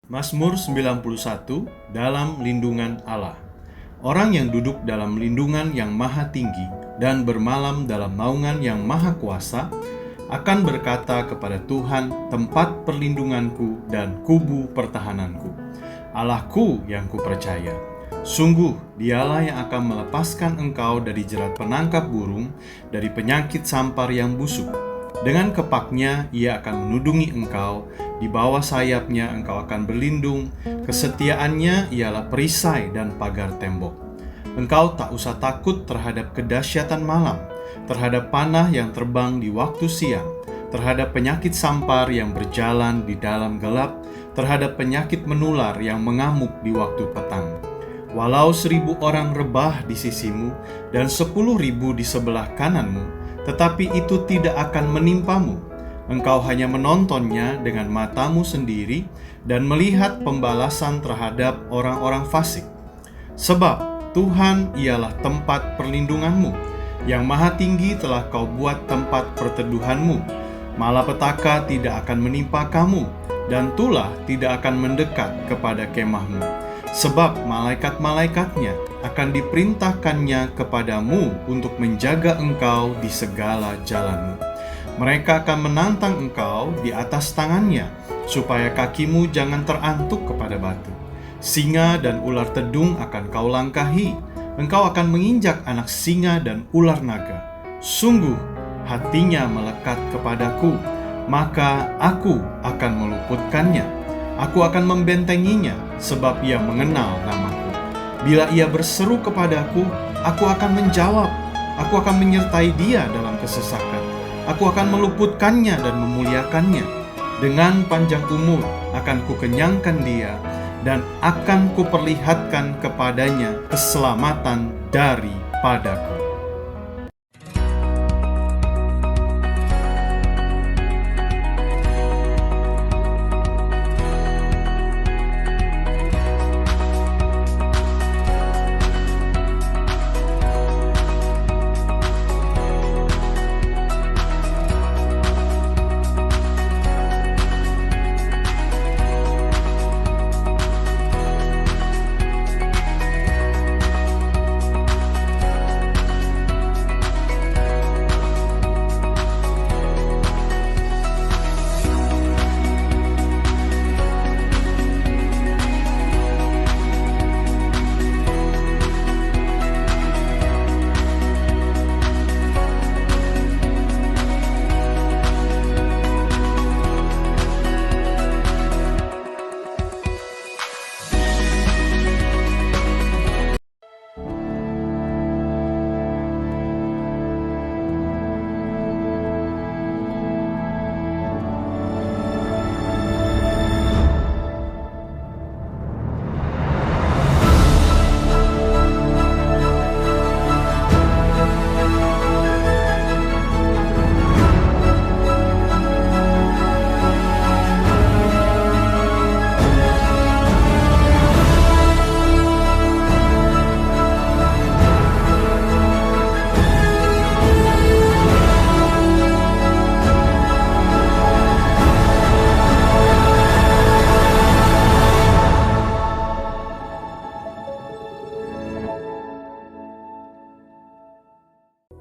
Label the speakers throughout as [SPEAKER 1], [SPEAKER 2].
[SPEAKER 1] Mazmur 91, dalam lindungan Allah. Orang yang duduk dalam lindungan yang maha tinggi dan bermalam dalam naungan yang maha kuasa akan berkata kepada Tuhan, tempat perlindunganku dan kubu pertahananku, Allahku yang kupercaya. Sungguh dialah yang akan melepaskan engkau dari jerat penangkap burung, dari penyakit sampar yang busuk. Dengan kepaknya ia akan menudungi engkau, di bawah sayapnya engkau akan berlindung, kesetiaannya ialah perisai dan pagar tembok. Engkau tak usah takut terhadap kedahsyatan malam, terhadap panah yang terbang di waktu siang, terhadap penyakit sampar yang berjalan di dalam gelap, terhadap penyakit menular yang mengamuk di waktu petang. Walau 1.000 orang rebah di sisimu dan 10.000 di sebelah kananmu, tetapi itu tidak akan menimpamu. Engkau hanya menontonnya dengan matamu sendiri dan melihat pembalasan terhadap orang-orang fasik. Sebab Tuhan ialah tempat perlindunganmu, yang maha tinggi telah kau buat tempat perteduhanmu. Malapetaka tidak akan menimpa kamu, dan tulah tidak akan mendekat kepada kemahmu. Sebab malaikat-malaikatnya akan diperintahkannya kepadamu untuk menjaga engkau di segala jalanmu. Mereka akan menantang engkau di atas tangannya, supaya kakimu jangan terantuk kepada batu. Singa dan ular tedung akan kau langkahi, engkau akan menginjak anak singa dan ular naga. Sungguh hatinya melekat kepadaku, maka aku akan meluputkannya. Aku akan membentenginya, sebab ia mengenal namaku. Bila ia berseru kepadaku, aku akan menjawab. Aku akan menyertai dia dalam kesesakan. Aku akan meluputkannya dan memuliakannya. Dengan panjang umur akan kukenyangkan dia, dan akan kuperlihatkan kepadanya keselamatan daripadaku.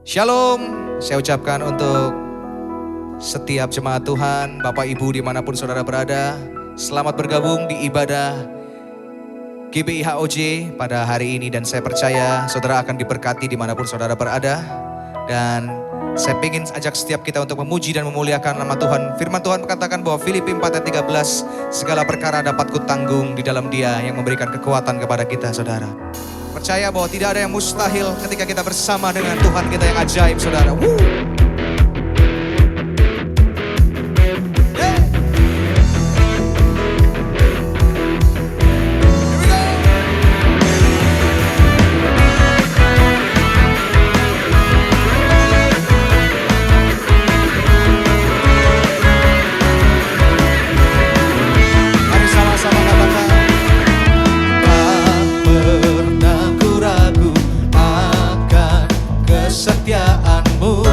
[SPEAKER 2] Shalom, saya ucapkan untuk setiap jemaat Tuhan, Bapak Ibu dimanapun saudara berada, selamat bergabung di ibadah GBI HOJ pada hari ini. Dan saya percaya saudara akan diberkati dimanapun saudara berada. Dan saya ingin ajak setiap kita untuk memuji dan memuliakan nama Tuhan. Firman Tuhan mengatakan bahwa Filipi 4 ayat 13, segala perkara dapat kutanggung di dalam Dia yang memberikan kekuatan kepada kita, saudara. Percaya bahwa tidak ada yang mustahil ketika kita bersama dengan Tuhan kita yang ajaib, saudara. Mari sama-sama katakan, tak pernah ku ragu akan kesetiaanmu.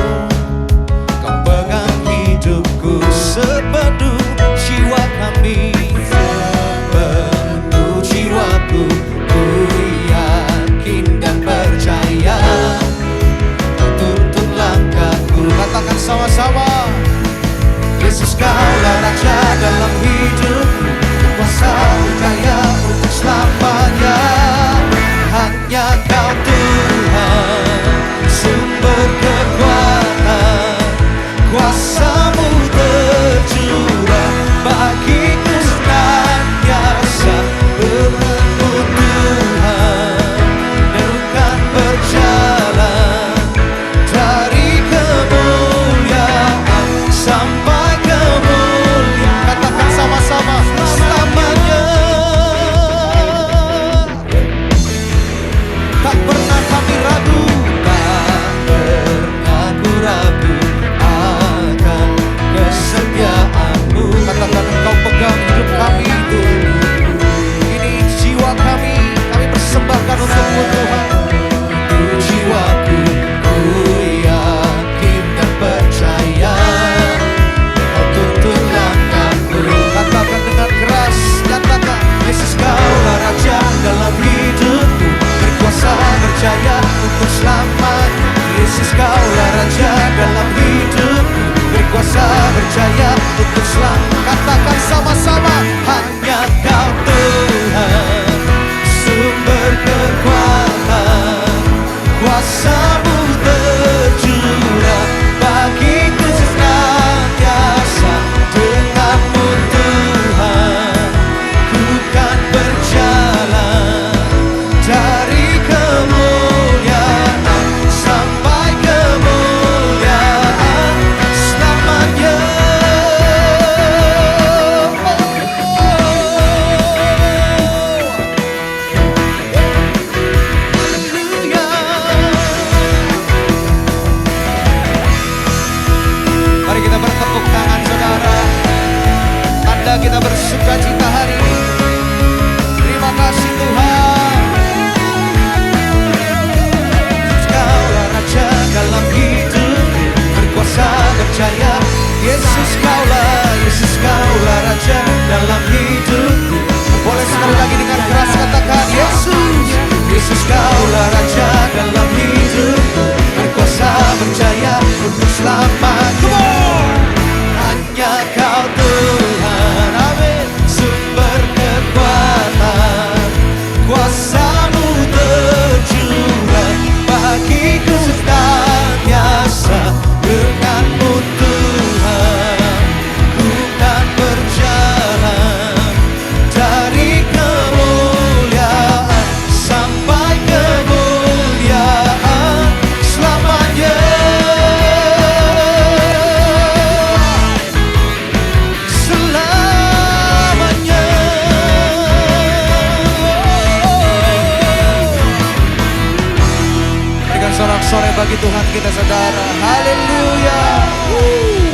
[SPEAKER 2] Haleluya.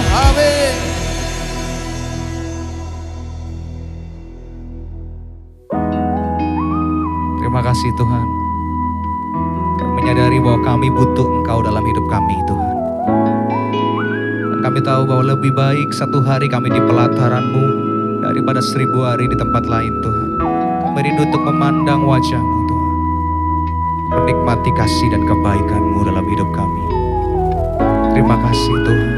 [SPEAKER 2] Amin. Terima kasih Tuhan. Kami menyadari bahwa kami butuh Engkau dalam hidup kami Tuhan. Dan kami tahu bahwa lebih baik satu hari kami di pelataran-Mu daripada 1000 hari di tempat lain Tuhan. Kami rindu untuk memandang wajah-Mu Tuhan. Menikmati kasih dan kebaikan-Mu dalam hidup kami. Terima kasih Tuhan.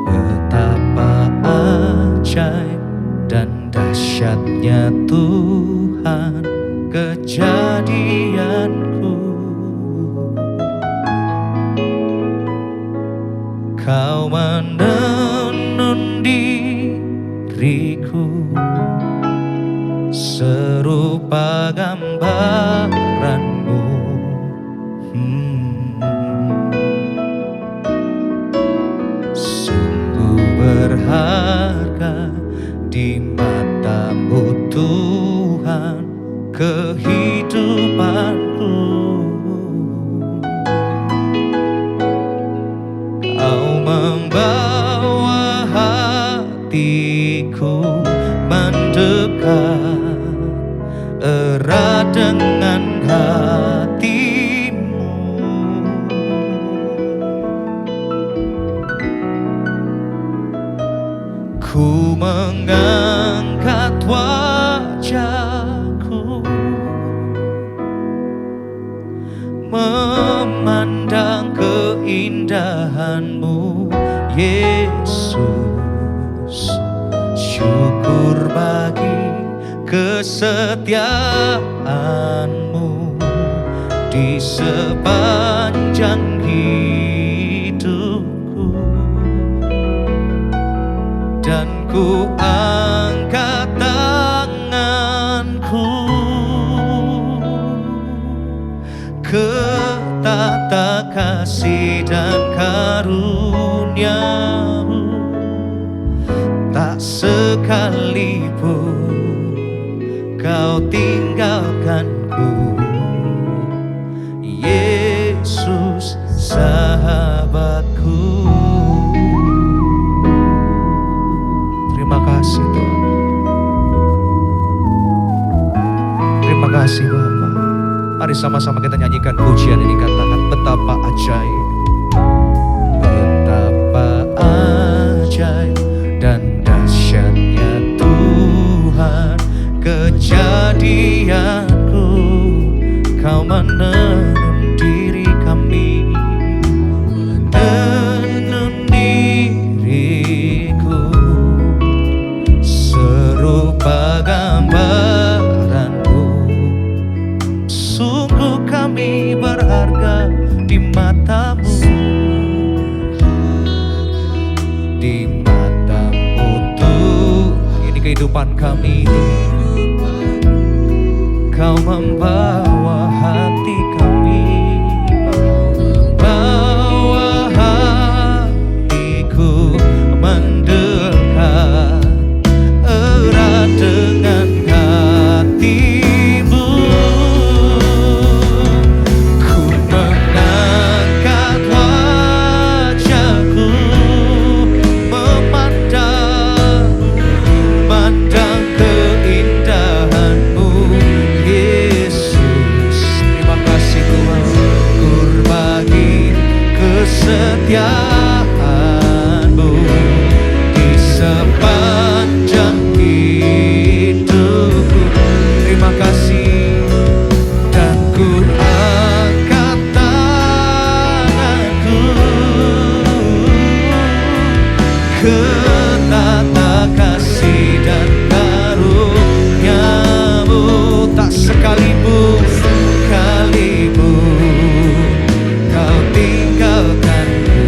[SPEAKER 2] Betapa ajaib dan dahsyatnya Tuhan kejadianku. Kau menenun diriku serupa gambaran-Mu. Sungguh berharga di mata-Mu Tuhan kehidupanku. Kau membawa hatiku mendekat erat dengan hati-Mu. Ku mengangkat wajahku memandang keindahan-Mu Yesus. Syukur bagi kesetiaan-Mu di sepanjang hidupku. Dan ku angkat tanganku ke tata kasih dan karunia-Mu. Tak sekalipun Kau tinggalkanku, Yesus sahabatku. Terima kasih Tuhan. Terima kasih Bapa. Mari sama-sama kita nyanyikan pujian ini, katakan betapa ajaib. Betapa ajaib dan dahsyatnya Tuhan kejadianku. Kau menenun diri kami, menenun diriku serupa gambaran-Mu. Sungguh kami berharga di mata-Mu, di mata-Mu Tuhan. Ini kehidupan kami Tuhan. Kau membawa hati kami, bawa hatiku mendekat erat dengan hati-Mu. Ku mengangkat wajahku memandang keindahan-Mu Yesus. Terima kasih Tuhan. Berbagi kesetiaan-Mu di sepanjang hidupku. Terima kasih. Dan ku angkat tanganku ke tata kasih dan karunia-Mu. Tak sekalipun Kau tinggalkanku,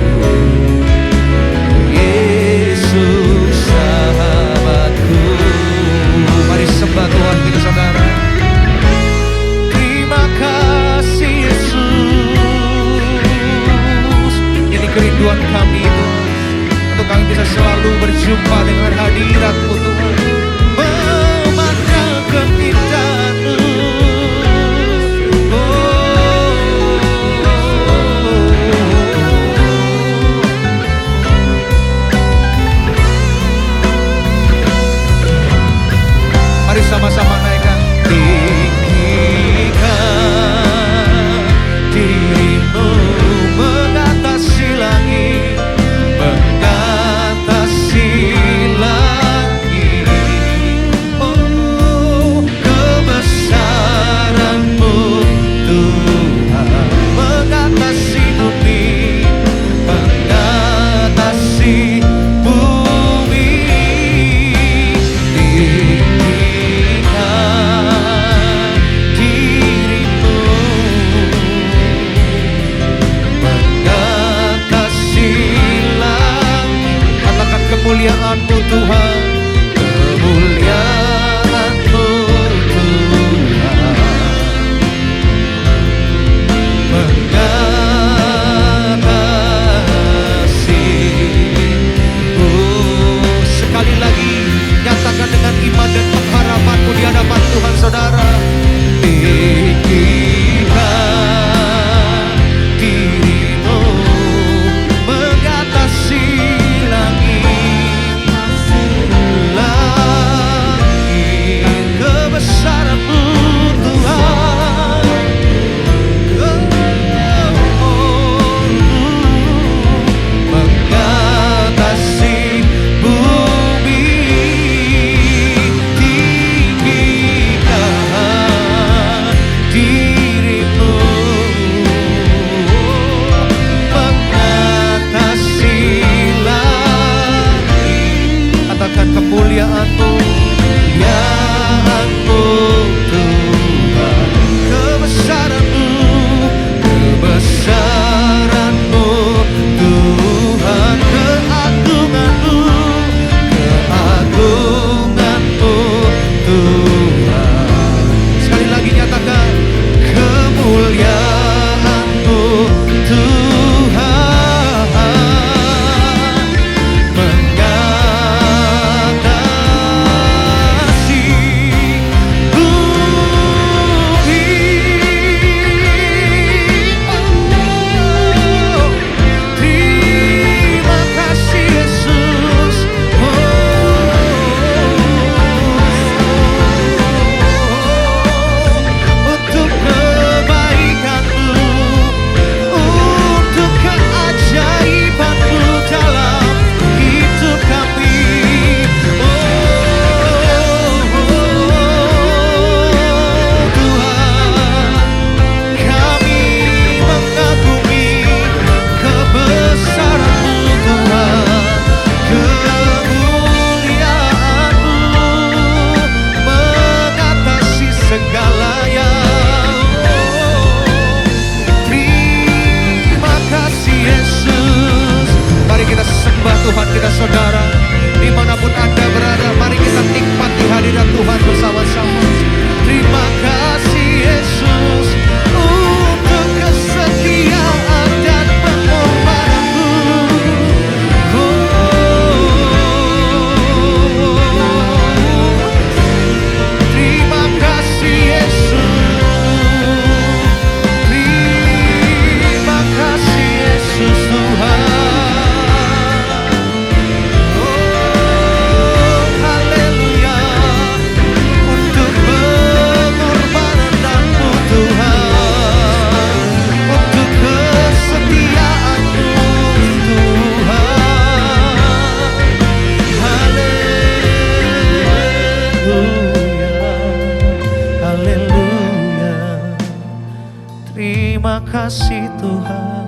[SPEAKER 2] Terima kasih Tuhan,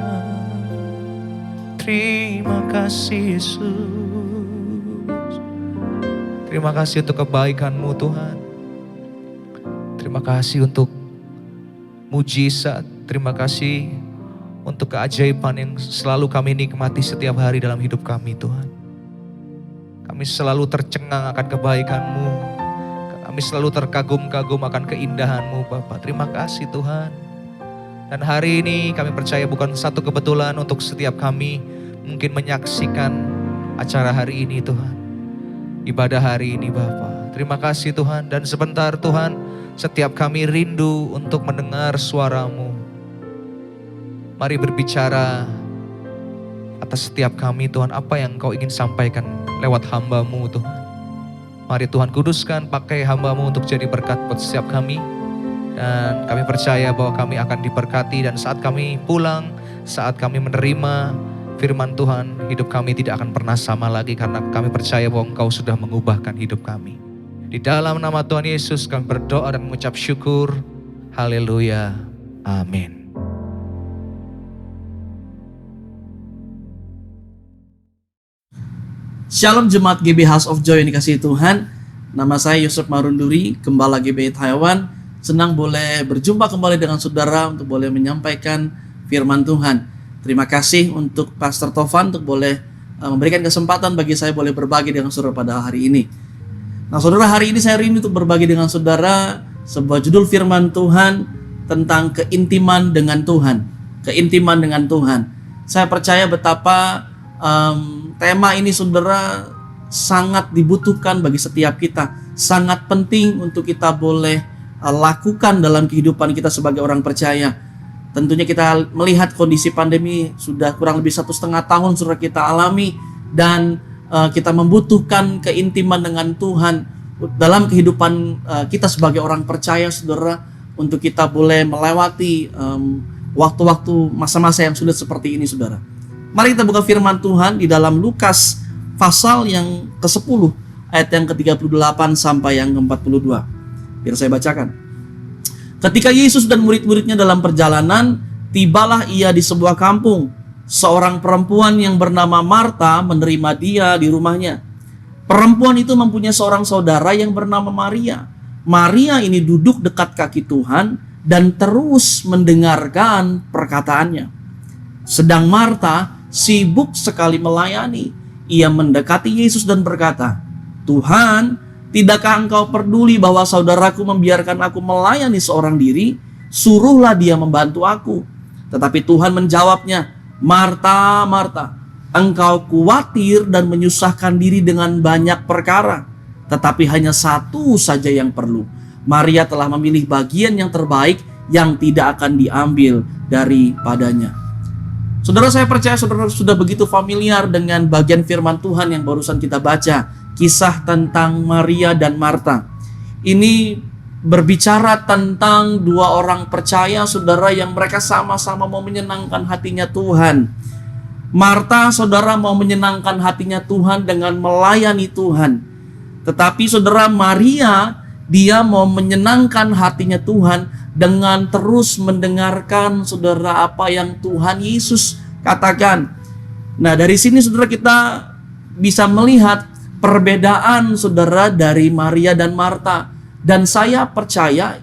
[SPEAKER 2] terima kasih Yesus. Terima kasih untuk kebaikan-Mu Tuhan. Terima kasih untuk mujizat, terima kasih untuk keajaiban yang selalu kami nikmati setiap hari dalam hidup kami Tuhan. Kami selalu tercengang akan kebaikan-Mu, kami selalu terkagum-kagum akan keindahan-Mu Bapa. Terima kasih Tuhan. Dan hari ini kami percaya bukan satu kebetulan untuk setiap kami mungkin menyaksikan acara hari ini Tuhan. Ibadah hari ini Bapa. Terima kasih Tuhan. Dan sebentar Tuhan, setiap kami rindu untuk mendengar suara-Mu. Mari berbicara atas setiap kami Tuhan, apa yang Engkau ingin sampaikan lewat hamba-Mu Tuhan. Mari Tuhan kuduskan, pakai hamba-Mu untuk jadi berkat buat setiap kami. Dan kami percaya bahwa kami akan diberkati, dan saat kami pulang, saat kami menerima firman Tuhan, hidup kami tidak akan pernah sama lagi karena kami percaya bahwa Engkau sudah mengubahkan hidup kami. Di dalam nama Tuhan Yesus kami berdoa dan mengucap syukur. Haleluya. Amin.
[SPEAKER 3] Shalom Jemaat GB House of Joy yang dikasihi Tuhan. Nama saya Yusuf Marunduri, Gembala GBI Taiwan. Senang boleh berjumpa kembali dengan saudara untuk boleh menyampaikan firman Tuhan. Terima kasih untuk Pastor Tovan untuk boleh memberikan kesempatan bagi saya boleh berbagi dengan saudara pada hari ini. Nah saudara, hari ini saya rindu untuk berbagi dengan saudara sebuah judul firman Tuhan tentang keintiman dengan Tuhan. Keintiman dengan Tuhan. Saya percaya betapa tema ini saudara sangat dibutuhkan bagi setiap kita. Sangat penting untuk kita boleh lakukan dalam kehidupan kita sebagai orang percaya. Tentunya kita melihat kondisi pandemi sudah kurang lebih 1,5 tahun saudara kita alami. Dan kita membutuhkan keintiman dengan Tuhan dalam kehidupan kita sebagai orang percaya saudara. Untuk kita boleh melewati waktu-waktu masa-masa yang sulit seperti ini saudara. Mari kita buka firman Tuhan di dalam Lukas pasal yang ke-10 ayat yang ke-38 sampai yang ke-42. Biar saya bacakan. Ketika Yesus dan murid-muridnya dalam perjalanan, tibalah ia di sebuah kampung. Seorang perempuan yang bernama Marta menerima dia di rumahnya. Perempuan itu mempunyai seorang saudara yang bernama Maria. Maria ini duduk dekat kaki Tuhan dan terus mendengarkan perkataannya. Sedang Marta sibuk sekali melayani. Ia mendekati Yesus dan berkata, "Tuhan, tidakkah engkau peduli bahwa saudaraku membiarkan aku melayani seorang diri? Suruhlah dia membantu aku." Tetapi Tuhan menjawabnya, "Marta, Marta, engkau khawatir dan menyusahkan diri dengan banyak perkara. Tetapi hanya satu saja yang perlu. Maria telah memilih bagian yang terbaik yang tidak akan diambil daripadanya." Saudara, saya percaya saudara sudah begitu familiar dengan bagian firman Tuhan yang barusan kita baca. Kisah tentang Maria dan Marta. Ini berbicara tentang dua orang percaya saudara yang mereka sama-sama mau menyenangkan hatinya Tuhan. Marta saudara mau menyenangkan hatinya Tuhan dengan melayani Tuhan. Tetapi saudara Maria, dia mau menyenangkan hatinya Tuhan dengan terus mendengarkan saudara apa yang Tuhan Yesus katakan. Nah dari sini saudara kita bisa melihat perbedaan saudara dari Maria dan Marta. Dan saya percaya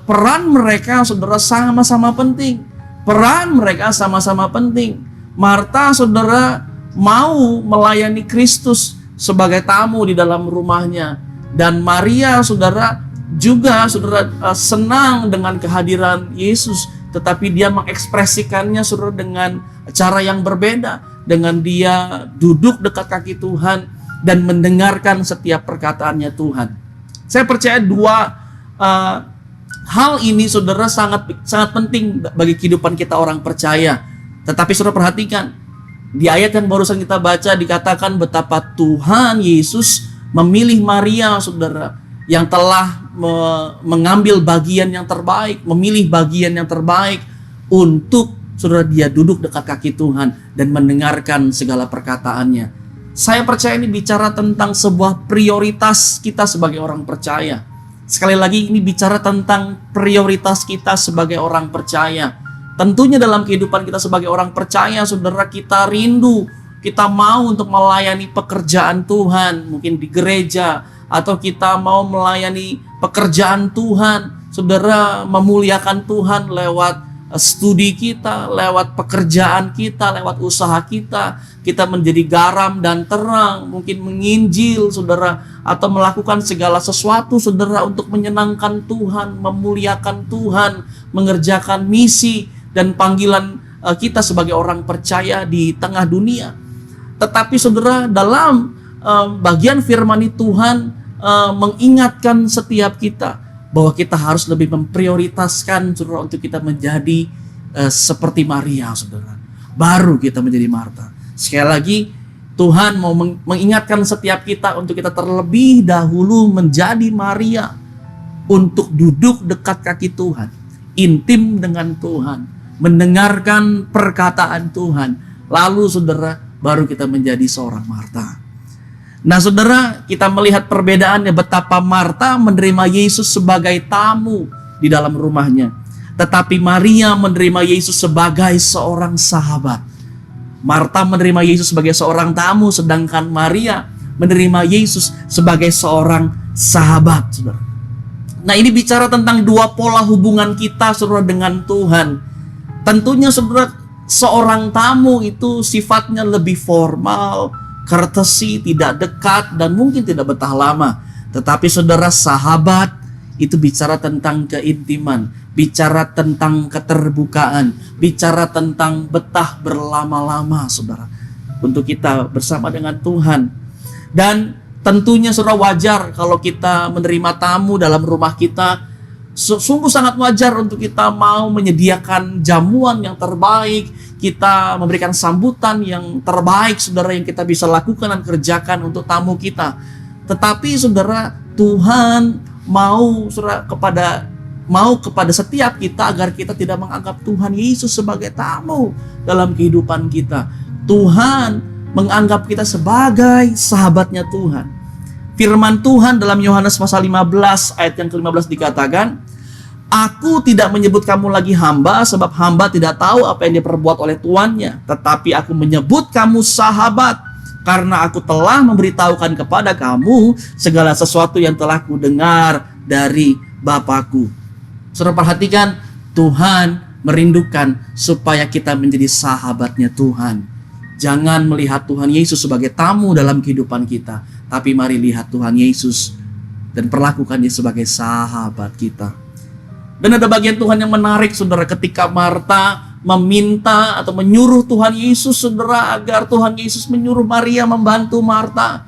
[SPEAKER 3] peran mereka saudara sama-sama penting. Peran mereka sama-sama penting. Marta saudara mau melayani Kristus sebagai tamu di dalam rumahnya. Dan Maria saudara juga saudara senang dengan kehadiran Yesus. Tetapi dia mengekspresikannya saudara dengan cara yang berbeda. Dengan dia duduk dekat kaki Tuhan dan mendengarkan setiap perkataannya Tuhan. Saya percaya dua hal ini saudara sangat penting bagi kehidupan kita orang percaya. Tetapi saudara perhatikan, di ayat yang barusan kita baca dikatakan betapa Tuhan Yesus memilih Maria saudara, yang telah mengambil bagian yang terbaik, memilih bagian yang terbaik untuk saudara dia duduk dekat kaki Tuhan dan mendengarkan segala perkataannya. Saya percaya ini bicara tentang sebuah prioritas kita sebagai orang percaya. Sekali lagi ini bicara tentang prioritas kita sebagai orang percaya. Tentunya dalam kehidupan kita sebagai orang percaya, saudara, kita rindu, kita mau untuk melayani pekerjaan Tuhan, mungkin di gereja, atau kita mau melayani pekerjaan Tuhan, saudara, memuliakan Tuhan lewat studi kita, lewat pekerjaan kita, lewat usaha kita. Kita menjadi garam dan terang, mungkin menginjil, saudara, atau melakukan segala sesuatu, saudara, untuk menyenangkan Tuhan, memuliakan Tuhan, mengerjakan misi dan panggilan kita sebagai orang percaya di tengah dunia. Tetapi saudara, dalam bagian firman Tuhan mengingatkan setiap kita bahwa kita harus lebih memprioritaskan, saudara, untuk kita menjadi seperti Maria, saudara. Baru kita menjadi Marta. Sekali lagi, Tuhan mau mengingatkan setiap kita untuk kita terlebih dahulu menjadi Maria, untuk duduk dekat kaki Tuhan, intim dengan Tuhan, mendengarkan perkataan Tuhan. Lalu saudara, baru kita menjadi seorang Marta. Nah saudara, kita melihat perbedaannya betapa Marta menerima Yesus sebagai tamu di dalam rumahnya, tetapi Maria menerima Yesus sebagai seorang sahabat. Marta menerima Yesus sebagai seorang tamu, sedangkan Maria menerima Yesus sebagai seorang sahabat, saudara. Nah, ini bicara tentang dua pola hubungan kita, saudara, dengan Tuhan. Tentunya, saudara, seorang tamu itu sifatnya lebih formal, courtesy, tidak dekat, dan mungkin tidak betah lama. Tetapi, saudara, sahabat itu bicara tentang keintiman, bicara tentang keterbukaan, bicara tentang betah berlama-lama, saudara, untuk kita bersama dengan Tuhan. Dan tentunya saudara, wajar kalau kita menerima tamu dalam rumah kita. Sungguh sangat wajar untuk kita mau menyediakan jamuan yang terbaik, kita memberikan sambutan yang terbaik, saudara, yang kita bisa lakukan dan kerjakan untuk tamu kita. Tetapi saudara, Tuhan mau kepada setiap kita agar kita tidak menganggap Tuhan Yesus sebagai tamu dalam kehidupan kita. Tuhan menganggap kita sebagai sahabatnya Tuhan. Firman Tuhan dalam Yohanes pasal 15 ayat yang ke-15 dikatakan, "Aku tidak menyebut kamu lagi hamba, sebab hamba tidak tahu apa yang diperbuat oleh tuannya. Tetapi aku menyebut kamu sahabat, karena aku telah memberitahukan kepada kamu segala sesuatu yang telah kudengar dari Bapakku." Saudara, perhatikan, Tuhan merindukan supaya kita menjadi sahabatnya Tuhan. Jangan melihat Tuhan Yesus sebagai tamu dalam kehidupan kita, tapi mari lihat Tuhan Yesus dan perlakukan Dia sebagai sahabat kita. Dan ada bagian Tuhan yang menarik, saudara, ketika Marta meminta atau menyuruh Tuhan Yesus, saudara, agar Tuhan Yesus menyuruh Maria membantu Marta.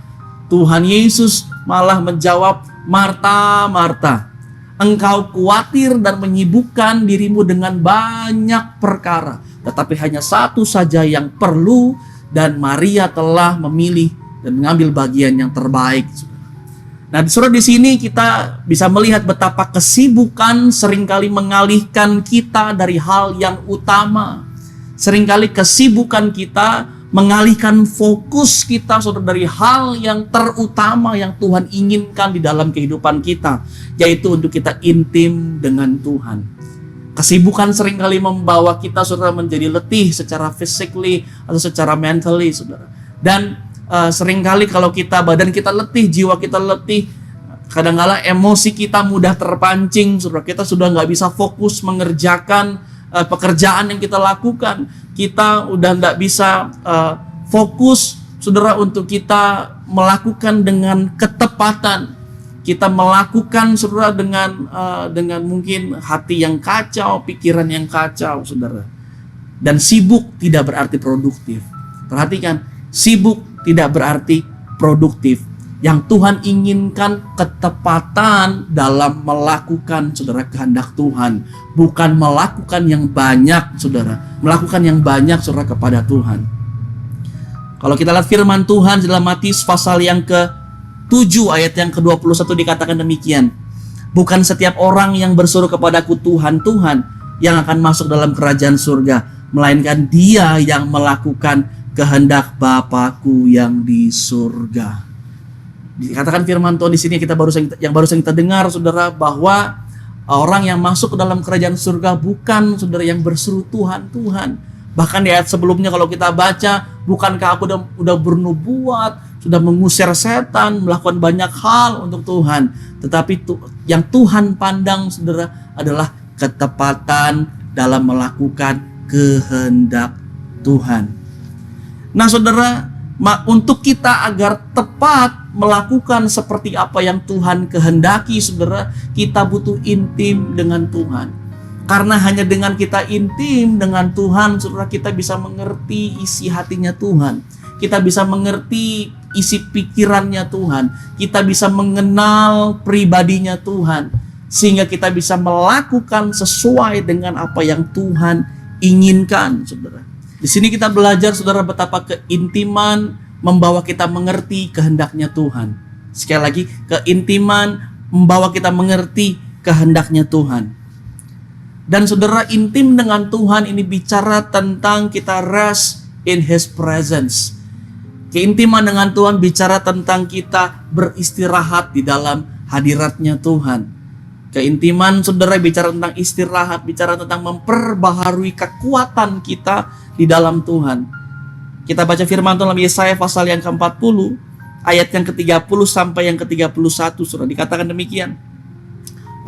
[SPEAKER 3] Tuhan Yesus malah menjawab, "Marta, Marta, engkau khawatir dan menyibukkan dirimu dengan banyak perkara, tetapi hanya satu saja yang perlu, dan Maria telah memilih dan mengambil bagian yang terbaik." Nah, saudara, di sini kita bisa melihat betapa kesibukan seringkali mengalihkan kita dari hal yang utama. Seringkali kesibukan kita mengalihkan fokus kita, saudara, dari hal yang terutama yang Tuhan inginkan di dalam kehidupan kita, yaitu untuk kita intim dengan Tuhan. Kesibukan seringkali membawa kita, saudara, menjadi letih secara physically atau secara mentally, saudara. Dan seringkali kalau badan kita letih, jiwa kita letih, kadang-kala emosi kita mudah terpancing, saudara. Kita sudah nggak bisa fokus mengerjakan pekerjaan yang kita lakukan. Kita udah nggak bisa fokus, saudara, untuk kita melakukan dengan ketepatan. Kita melakukan, saudara, dengan mungkin hati yang kacau, pikiran yang kacau, saudara. Dan sibuk tidak berarti produktif. Perhatikan, sibuk tidak berarti produktif. Yang Tuhan inginkan ketepatan dalam melakukan, saudara, kehendak Tuhan, bukan melakukan yang banyak, saudara. Melakukan yang banyak, saudara, kepada Tuhan. Kalau kita lihat firman Tuhan dalam Matius pasal yang ke-7 ayat yang ke-21 dikatakan demikian, "Bukan setiap orang yang berseru kepadaku Tuhan, Tuhan, yang akan masuk dalam kerajaan surga, melainkan dia yang melakukan kehendak Bapakku yang di surga." Dikatakan firman Tuhan di sini yang barusan kita dengar, saudara, bahwa orang yang masuk ke dalam kerajaan surga bukan, saudara, yang berseru Tuhan, Tuhan. Bahkan di ayat sebelumnya kalau kita baca, bukankah aku udah bernubuat, sudah mengusir setan, melakukan banyak hal untuk Tuhan. Tetapi yang Tuhan pandang, saudara, adalah ketepatan dalam melakukan kehendak Tuhan. Nah, saudara, untuk kita agar tepat melakukan seperti apa yang Tuhan kehendaki, saudara, kita butuh intim dengan Tuhan. Karena hanya dengan kita intim dengan Tuhan, saudara, kita bisa mengerti isi hatinya Tuhan. Kita bisa mengerti isi pikirannya Tuhan. Kita bisa mengenal pribadinya Tuhan. Sehingga kita bisa melakukan sesuai dengan apa yang Tuhan inginkan, saudara. Di sini kita belajar, saudara, betapa keintiman membawa kita mengerti kehendaknya Tuhan. Sekali lagi, keintiman membawa kita mengerti kehendaknya Tuhan. Dan saudara, intim dengan Tuhan ini bicara tentang kita rest in His presence. Keintiman dengan Tuhan bicara tentang kita beristirahat di dalam hadiratnya Tuhan. Keintiman, saudara, bicara tentang istirahat, bicara tentang memperbaharui kekuatan kita di dalam Tuhan. Kita baca firman Tuhan dalam Yesaya pasal yang ke-40, ayat yang ke-30 sampai yang ke-31, saudara, dikatakan demikian.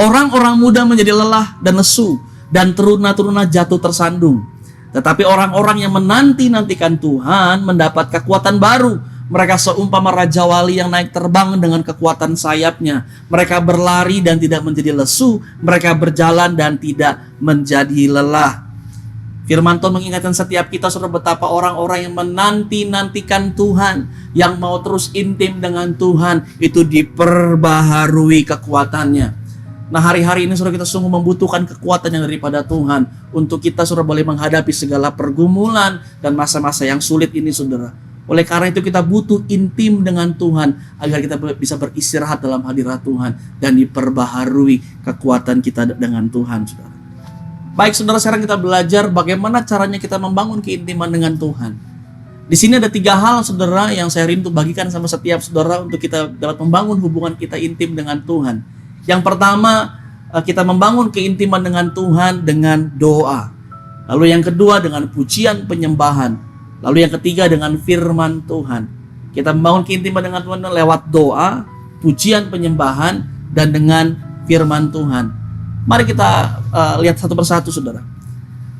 [SPEAKER 3] Orang-orang muda menjadi lelah dan lesu, dan teruna-teruna jatuh tersandung. Tetapi orang-orang yang menanti-nantikan Tuhan mendapat kekuatan baru. Mereka seumpama raja wali yang naik terbang dengan kekuatan sayapnya. Mereka berlari dan tidak menjadi lesu. Mereka berjalan dan tidak menjadi lelah. Firman Tuhan mengingatkan setiap kita, saudara, betapa orang-orang yang menanti-nantikan Tuhan, yang mau terus intim dengan Tuhan, itu diperbaharui kekuatannya. Nah, hari-hari ini, saudara, kita sungguh membutuhkan kekuatan yang daripada Tuhan untuk kita, saudara, boleh menghadapi segala pergumulan dan masa-masa yang sulit ini, saudara. Oleh karena itu kita butuh intim dengan Tuhan agar kita bisa beristirahat dalam hadirat Tuhan dan diperbaharui kekuatan kita dengan Tuhan, saudara. Baik, saudara, sekarang kita belajar bagaimana caranya kita membangun keintiman dengan Tuhan. Di sini ada 3 hal, saudara, yang saya rindu bagikan sama setiap saudara untuk kita dapat membangun hubungan kita intim dengan Tuhan. Yang pertama, kita membangun keintiman dengan Tuhan dengan doa. Lalu yang kedua dengan pujian penyembahan. Lalu yang ketiga dengan firman Tuhan. Kita membangun keintiman dengan Tuhan lewat doa, pujian penyembahan, dan dengan firman Tuhan. Mari kita lihat satu persatu, saudara.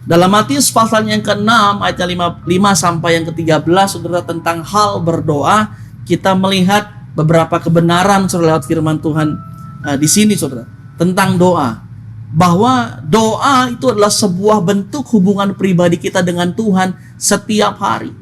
[SPEAKER 3] Dalam Matius pasal yang ke-6 ayat 5 sampai yang ke-13, saudara, tentang hal berdoa, kita melihat beberapa kebenaran, saudara, lewat firman Tuhan di sini, saudara, tentang doa. Bahwa doa itu adalah sebuah bentuk hubungan pribadi kita dengan Tuhan setiap hari.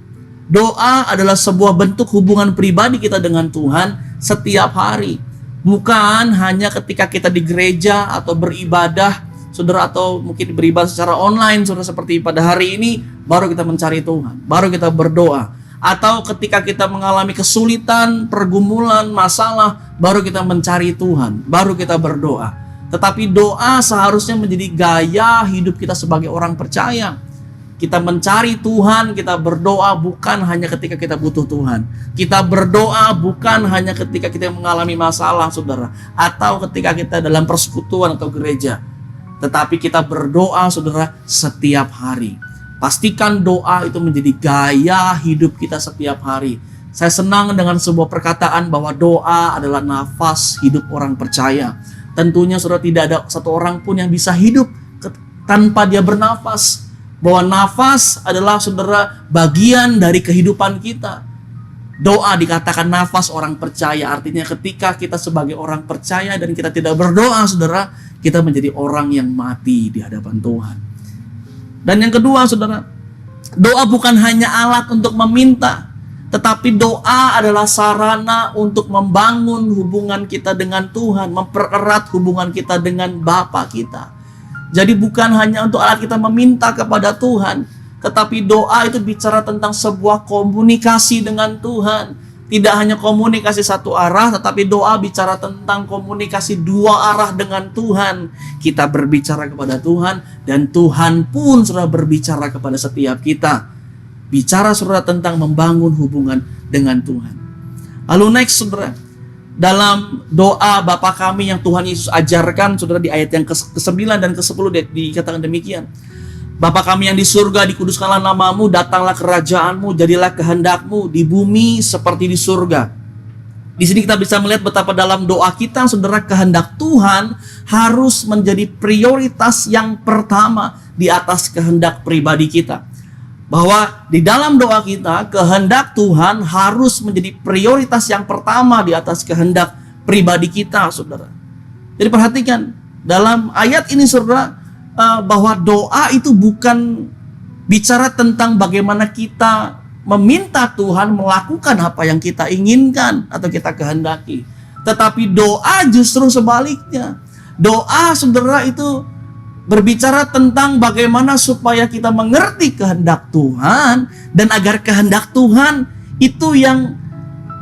[SPEAKER 3] Doa adalah sebuah bentuk hubungan pribadi kita dengan Tuhan setiap hari. Bukan hanya ketika kita di gereja atau beribadah, saudara, atau mungkin beribadah secara online, saudara, seperti pada hari ini, baru kita mencari Tuhan, baru kita berdoa. Atau ketika kita mengalami kesulitan, pergumulan, masalah, baru kita mencari Tuhan, baru kita berdoa. Tetapi doa seharusnya menjadi gaya hidup kita sebagai orang percaya. Kita mencari Tuhan, kita berdoa bukan hanya ketika kita butuh Tuhan. Kita berdoa bukan hanya ketika kita mengalami masalah, saudara, atau ketika kita dalam persekutuan atau gereja. Tetapi kita berdoa, saudara, setiap hari. Pastikan doa itu menjadi gaya hidup kita setiap hari. Saya senang dengan sebuah perkataan bahwa doa adalah nafas hidup orang percaya. Tentunya, saudara, tidak ada satu orang pun yang bisa hidup tanpa dia bernafas. Bahwa nafas adalah, saudara, bagian dari kehidupan kita. Doa dikatakan nafas orang percaya. Artinya ketika kita sebagai orang percaya dan kita tidak berdoa, saudara, kita menjadi orang yang mati di hadapan Tuhan. Dan yang kedua, saudara, doa bukan hanya alat untuk meminta, tetapi doa adalah sarana untuk membangun hubungan kita dengan Tuhan, mempererat hubungan kita dengan Bapa kita. Jadi bukan hanya untuk alat kita meminta kepada Tuhan, tetapi doa itu bicara tentang sebuah komunikasi dengan Tuhan. Tidak hanya komunikasi satu arah, tetapi doa bicara tentang komunikasi 2 arah dengan Tuhan. Kita berbicara kepada Tuhan, dan Tuhan pun sudah berbicara kepada setiap kita. Bicara, saudara, tentang membangun hubungan dengan Tuhan. Lalu next, saudara, dalam doa Bapa kami yang Tuhan Yesus ajarkan, saudara, di ayat yang ke-9 dan ke-10 dikatakan demikian. Bapa kami yang di surga, dikuduskanlah namamu, datanglah kerajaanmu, jadilah kehendakmu di bumi seperti di surga. Di sini kita bisa melihat betapa dalam doa kita, saudara, kehendak Tuhan harus menjadi prioritas yang pertama di atas kehendak pribadi kita. Bahwa di dalam doa kita, kehendak Tuhan harus menjadi prioritas yang pertama di atas kehendak pribadi kita, saudara. Jadi perhatikan, dalam ayat ini, saudara, bahwa doa itu bukan bicara tentang bagaimana kita meminta Tuhan melakukan apa yang kita inginkan atau kita kehendaki. Tetapi doa justru sebaliknya. Doa, saudara, itu berbicara tentang bagaimana supaya kita mengerti kehendak Tuhan, dan agar kehendak Tuhan itu yang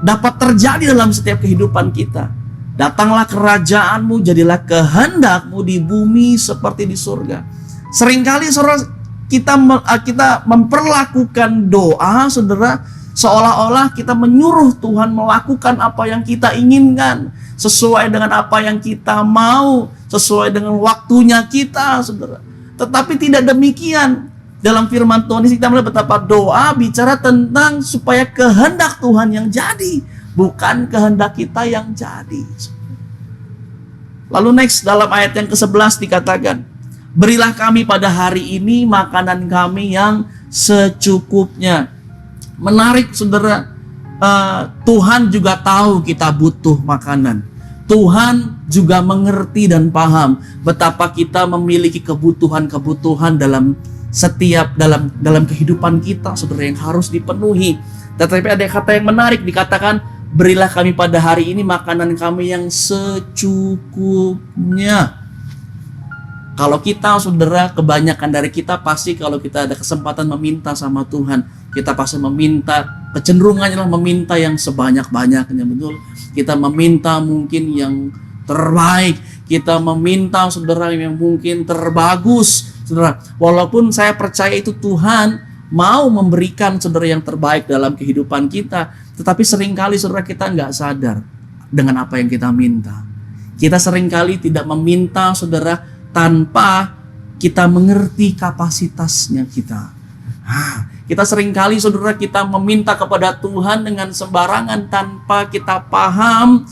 [SPEAKER 3] dapat terjadi dalam setiap kehidupan kita. Datanglah kerajaanmu, jadilah kehendakmu di bumi seperti di surga. Seringkali, saudara, kita memperlakukan doa, saudara, seolah-olah kita menyuruh Tuhan melakukan apa yang kita inginkan, sesuai dengan apa yang kita mau, sesuai dengan waktunya kita, saudara. Tetapi tidak demikian. Dalam firman Tuhan ini kita melihat betapa doa bicara tentang supaya kehendak Tuhan yang jadi, bukan kehendak kita yang jadi. Lalu next, dalam ayat yang ke-11 dikatakan, berilah kami pada hari ini makanan kami yang secukupnya. Menarik, saudara, Tuhan juga tahu kita butuh makanan. Tuhan juga mengerti dan paham betapa kita memiliki kebutuhan-kebutuhan dalam kehidupan kita, saudara, yang harus dipenuhi. Tetapi ada kata yang menarik, dikatakan, berilah kami pada hari ini makanan kami yang secukupnya. Kalau kita, saudara, kebanyakan dari kita pasti kalau kita ada kesempatan meminta sama Tuhan, kita pasti meminta, kecenderungannya adalah meminta yang sebanyak-banyaknya, betul. Kita meminta mungkin yang terbaik, kita meminta, saudara, yang mungkin terbagus, saudara. Walaupun saya percaya itu Tuhan mau memberikan, saudara, yang terbaik dalam kehidupan kita, tetapi seringkali, saudara, kita nggak sadar dengan apa yang kita minta. Kita seringkali tidak meminta, saudara, tanpa kita mengerti kapasitasnya kita. Kita seringkali, saudara, kita meminta kepada Tuhan dengan sembarangan tanpa kita paham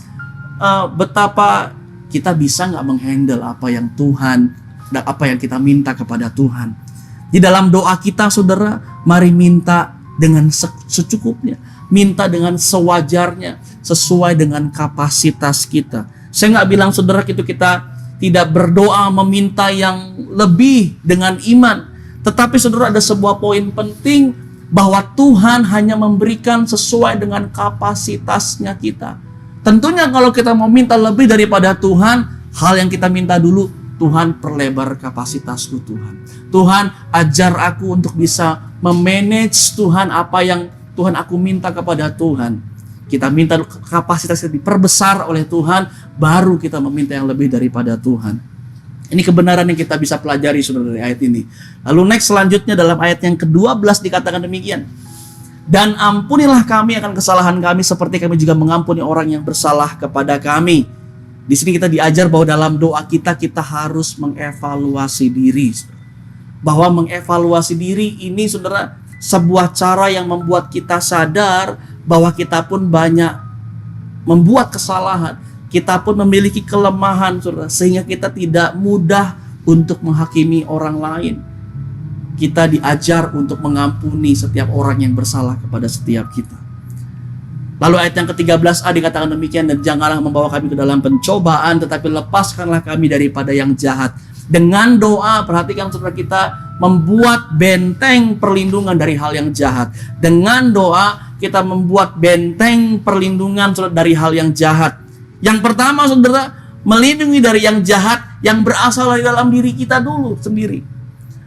[SPEAKER 3] betapa kita bisa nggak menghandle apa yang Tuhan dan apa yang kita minta kepada Tuhan. Di dalam doa kita, saudara, mari minta dengan secukupnya, minta dengan sewajarnya, sesuai dengan kapasitas kita. Saya nggak bilang, saudara, kita tidak berdoa meminta yang lebih dengan iman. Tetapi, saudara, ada sebuah poin penting bahwa Tuhan hanya memberikan sesuai dengan kapasitasnya kita. Tentunya kalau kita mau minta lebih daripada Tuhan, hal yang kita minta dulu, Tuhan, perlebar kapasitasku, Tuhan. Tuhan, ajar aku untuk bisa memanage, Tuhan, apa yang Tuhan aku minta kepada Tuhan. Kita minta kapasitasnya diperbesar oleh Tuhan, baru kita meminta yang lebih daripada Tuhan. Ini kebenaran yang kita bisa pelajari, saudara, dari ayat ini. Lalu next, selanjutnya dalam ayat yang ke-12 dikatakan demikian. Dan ampunilah kami akan kesalahan kami seperti kami juga mengampuni orang yang bersalah kepada kami. Di sini kita diajar bahwa dalam doa kita harus mengevaluasi diri. Bahwa mengevaluasi diri ini, saudara, sebuah cara yang membuat kita sadar bahwa kita pun banyak membuat kesalahan. Kita pun memiliki kelemahan, saudara, sehingga kita tidak mudah untuk menghakimi orang lain. Kita diajar untuk mengampuni setiap orang yang bersalah kepada setiap kita. Lalu ayat yang ke-13a dikatakan demikian, dan janganlah membawa kami ke dalam pencobaan, tetapi lepaskanlah kami daripada yang jahat. Dengan doa, perhatikan, saudara, kita membuat benteng perlindungan dari hal yang jahat. Dengan doa, kita membuat benteng perlindungan, saudara, dari hal yang jahat. Yang pertama, saudara, melindungi dari yang jahat yang berasal dari dalam diri kita dulu sendiri.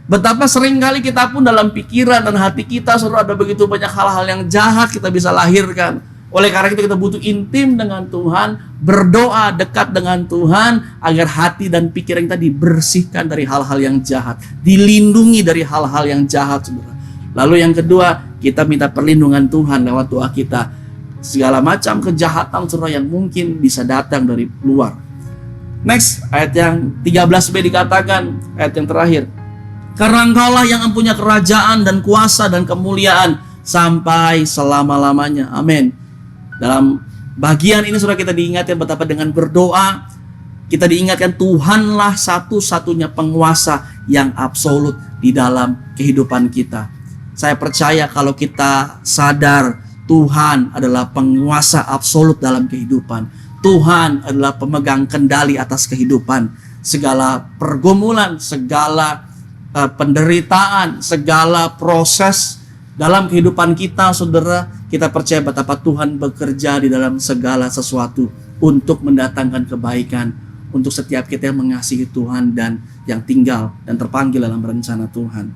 [SPEAKER 3] Betapa seringkali kita pun dalam pikiran dan hati kita, saudara, ada begitu banyak hal-hal yang jahat kita bisa lahirkan. Oleh karena itu kita butuh intim dengan Tuhan, berdoa dekat dengan Tuhan, agar hati dan pikiran kita dibersihkan dari hal-hal yang jahat, dilindungi dari hal-hal yang jahat, saudara. Lalu yang kedua, kita minta perlindungan Tuhan lewat doa kita. segala macam kejahatan saudara yang mungkin bisa datang dari luar. Next, ayat yang 13b dikatakan, ayat yang terakhir. Karena Engkaulah yang mempunyai kerajaan dan kuasa dan kemuliaan sampai selama-lamanya. Amin. Dalam bagian ini saudara kita diingatkan betapa dengan berdoa kita diingatkan Tuhanlah satu-satunya penguasa yang absolut di dalam kehidupan kita. Saya percaya kalau kita sadar Tuhan adalah penguasa absolut dalam kehidupan. Tuhan adalah pemegang kendali atas kehidupan. Segala pergumulan, segala penderitaan, segala proses dalam kehidupan kita, saudara, kita percaya betapa Tuhan bekerja di dalam segala sesuatu untuk mendatangkan kebaikan untuk setiap kita yang mengasihi Tuhan dan yang tinggal dan terpanggil dalam rencana Tuhan.